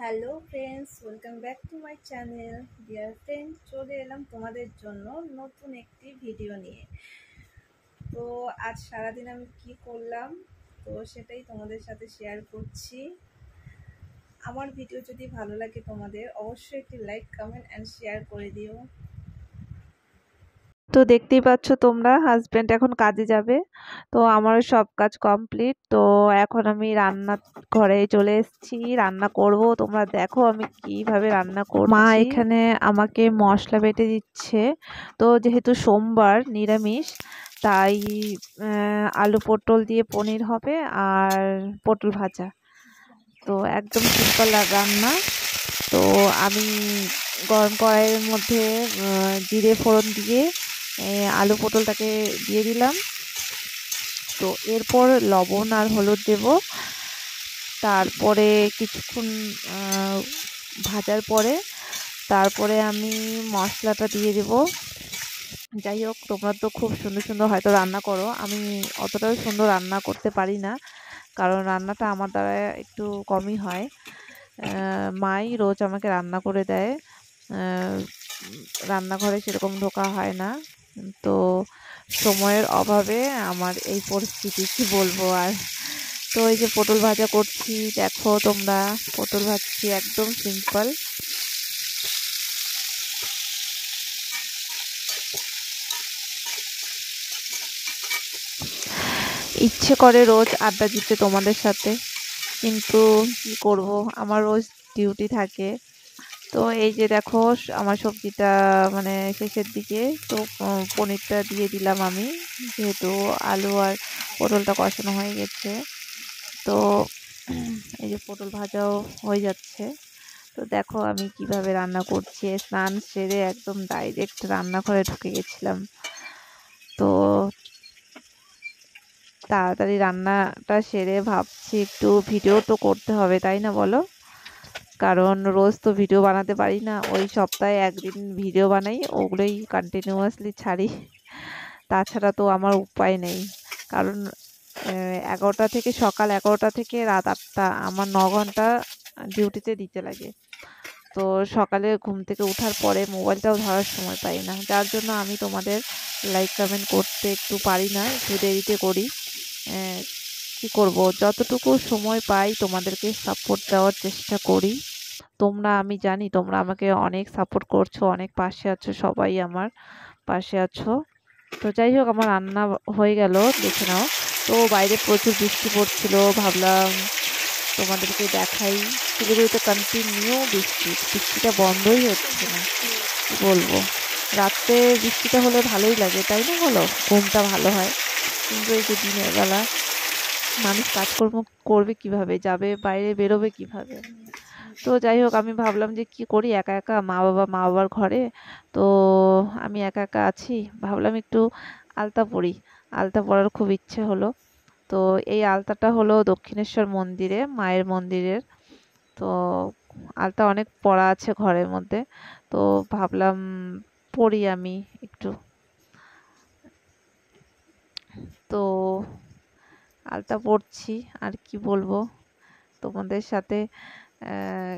Hello friends, welcome back to my channel. Dear friend, চলে এলাম তোমাদের জন্য নতুন একটি ভিডিও নিয়ে। তো আজ সারাদিন আমি কি করলাম তো সেটাই তোমাদের সাথে শেয়ার করছি। আমার ভিডিও যদি ভালো লাগে তোমাদের, অবশ্যই একটি লাইক, কমেন্ট অ্যান্ড শেয়ার করে দিও। তো দেখতেই পাচ্ছ তোমরা, হাজবেন্ড এখন কাজে যাবে, তো আমারও সব কাজ কমপ্লিট। তো এখন আমি রান্না ঘরে চলে এসেছি, রান্না করব। তোমরা দেখো আমি কিভাবে রান্না করছি। মা এখানে আমাকে মশলা বেটে দিচ্ছে। তো যেহেতু সোমবার নিরামিষ, তাই আলু পটল দিয়ে পনির হবে আর পটল ভাজা। তো একদম সিম্পল রান্না। তো আমি গরম কড়াইয়ের মধ্যে জিরে ফোড়ন দিয়ে আলু পটলটাকে দিয়ে দিলাম। তো এরপর লবণ আর হলুদ দেব। তারপরে কিছুক্ষণ ভাজার পরে তারপরে আমি মশলাটা দিয়ে দেব। যাই হোক, তোমরা তো খুব সুন্দর সুন্দর হয়তো রান্না করো, আমি অতটাও সুন্দর রান্না করতে পারি না, কারণ রান্নাটা আমার দ্বারা একটু কমই হয়। মাই রোজ আমাকে রান্না করে দেয়, রান্নাঘরে সেরকম ঢোকা হয় না। তো সময়ের অভাবে আমার এই পরিস্থিতি, কি বলবো আর। তো এই যে পটল ভাজা করছি, দেখো তোমরা, পটল ভাজছি একদম সিম্পল। ইচ্ছে করে রোজ আড্ডা দিতে তোমাদের সাথে, কিন্তু কি করব, আমার রোজ ডিউটি থাকে। তো এই যে দেখো, আমার সবজিটা মানে শেষের দিকে। তো পনিরটা দিয়ে দিলাম আমি, যেহেতু আলু আর পটলটা কষানো হয়ে গেছে। তো এই যে পটল ভাজাও হয়ে যাচ্ছে। তো দেখো আমি কিভাবে রান্না করছি। স্নান সেরে একদম ডাইরেক্ট রান্নাঘরে ঢুকে গেছিলাম। তো তাড়াতাড়ি রান্নাটা সেরে ভাবছি একটু ভিডিও তো করতে হবে, তাই না বলো? কারণ রোজ তো ভিডিও বানাতে পারি না, ওই সপ্তাহে একদিন ভিডিও বানাই, ওগুলোই কন্টিনিউয়াসলি ছাড়ি। তাছাড়া তো আমার উপায় নেই, কারণ 11টা থেকে, সকাল 11টা থেকে রাত 8টা, আমার 9 ঘন্টা ডিউটিতে দিতে লাগে। তো সকালে ঘুম থেকে ওঠার পরে মোবাইলটাও ধরার সময় পাই না, যার জন্য আমি তোমাদের লাইক কমেন্ট করতে একটু পারি না, একটু দেরিতে করি। কি করব, যতটুকু সময় পাই তোমাদেরকে সাপোর্ট দেওয়ার চেষ্টা করি। তোমরা, আমি জানি তোমরা আমাকে অনেক সাপোর্ট করছো, অনেক পাশে আছো, সবাই আমার পাশে আছো। তো যাই হোক, আমার রান্না হয়ে গেল, দেখে নাও। তো বাইরে প্রচুর বৃষ্টি পড়ছিল, ভাবলাম তোমাদেরকে দেখাই। শিলিগুড়িতে কন্টিনিউ বৃষ্টি, বৃষ্টিটা বন্ধই হচ্ছে না, কি বলবো। রাত্রে বৃষ্টিটা হলে ভালোই লাগে, তাই না বলো? ঘুমটা ভালো হয়। কিন্তু এই যে দিনের বেলা মানুষ কাজকর্ম করবে কিভাবে, যাবে বাইরে, বেরোবে কিভাবে? তো যাই হোক, আমি ভাবলাম যে কি করি, একা একা, মা বাবার ঘরে। তো আমি একা একা আছি, ভাবলাম একটু আলতা পরি। আলতা পরার খুব ইচ্ছে হলো। তো এই আলতাটা হলো দক্ষিণেশ্বর মন্দিরে, মায়ের মন্দিরের। তো আলতা অনেক পরা আছে ঘরের মধ্যে, তো ভাবলাম পরি আমি একটু। তো আলতা পরছি, আর কি বলবো তোমাদের সাথে, আহ,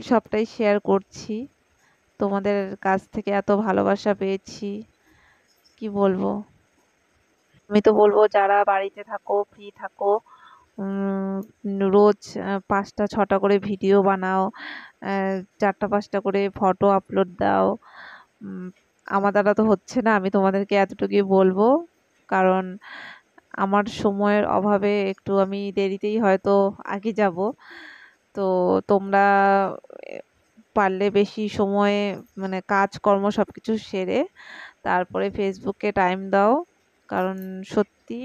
সবটাই শেয়ার করছি। তোমাদের কাছ থেকে এত ভালোবাসা পেয়েছি, কি বলবো। আমি তো বলবো, যারা বাড়িতে থাকো, ফ্রি থাকো, রোজ 5টা 6টা করে ভিডিও বানাও, 4টা 5টা করে ফটো আপলোড দাও। উম, আমার দ্বারা তো হচ্ছে না, আমি তোমাদেরকে এতটুকুই বলবো, কারণ আমার সময়ের অভাবে একটু আমি দেরিতেই হয়তো আগে যাব। তো তোমরা এ, পারলে বেশি সময়ে, মানে কাজকর্ম সবকিছু সেরে তারপরে ফেসবুকে টাইম দাও। কারণ সত্যি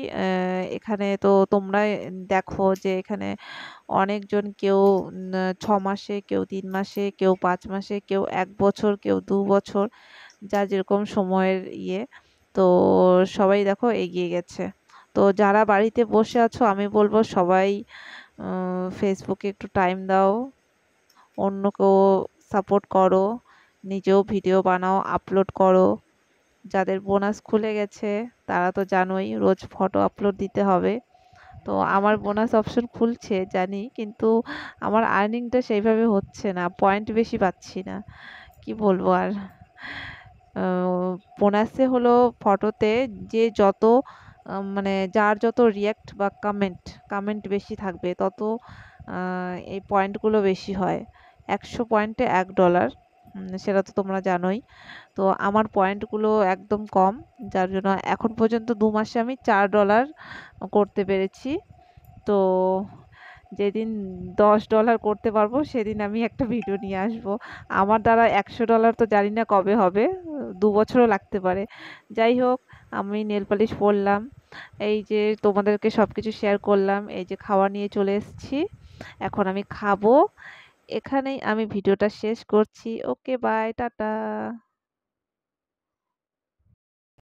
এখানে তো তোমরা দেখো যে এখানে অনেকজন, কেউ 6 মাসে, কেউ 3 মাসে, কেউ 5 মাসে, কেউ 1 বছর, কেউ 2 বছর, যার যেরকম সময়ের ইয়ে। তো সবাই দেখো এগিয়ে গেছে। তো যারা বাড়িতে বসে আছো, আমি বলবো সবাই ফেসবুকে একটু টাইম দাও, অন্যকেও সাপোর্ট করো, নিজেও ভিডিও বানাও, আপলোড করো। যাদের বোনাস খুলে গেছে তারা তো জানোই, রোজ ফটো আপলোড দিতে হবে। তো আমার বোনাস অপশন খুলছে জানি, কিন্তু আমার আর্নিংটা সেইভাবে হচ্ছে না, পয়েন্ট বেশি পাচ্ছি না। কি বলবো আর। বোনাসে হলো ফটোতে যে যত মানে যার যত রিঅ্যাক্ট বা কমেন্ট বেশি থাকবে তত এই পয়েন্টগুলো বেশি হয়। 100 পয়েন্টে $1, সেটা তো তোমরা জানোই। তো আমার পয়েন্টগুলো একদম কম, যার জন্য এখন পর্যন্ত 2 মাসে আমি $4 করতে পেরেছি। তো যেদিন $10 করতে পারবো সেদিন আমি একটা ভিডিও নিয়ে আসবো। আমার দ্বারা $100 তো জানি না কবে হবে, 2 বছরও লাগতে পারে। যাই হোক, আমি নেল পালিশ পরলাম, এই যে তোমাদেরকে সবকিছু শেয়ার করলাম, এই যে খাওয়া নিয়ে চলে এসেছি, এখন আমি খাবো। এখানেই আমি ভিডিওটা শেষ করছি। ওকে, বাই, টাটা।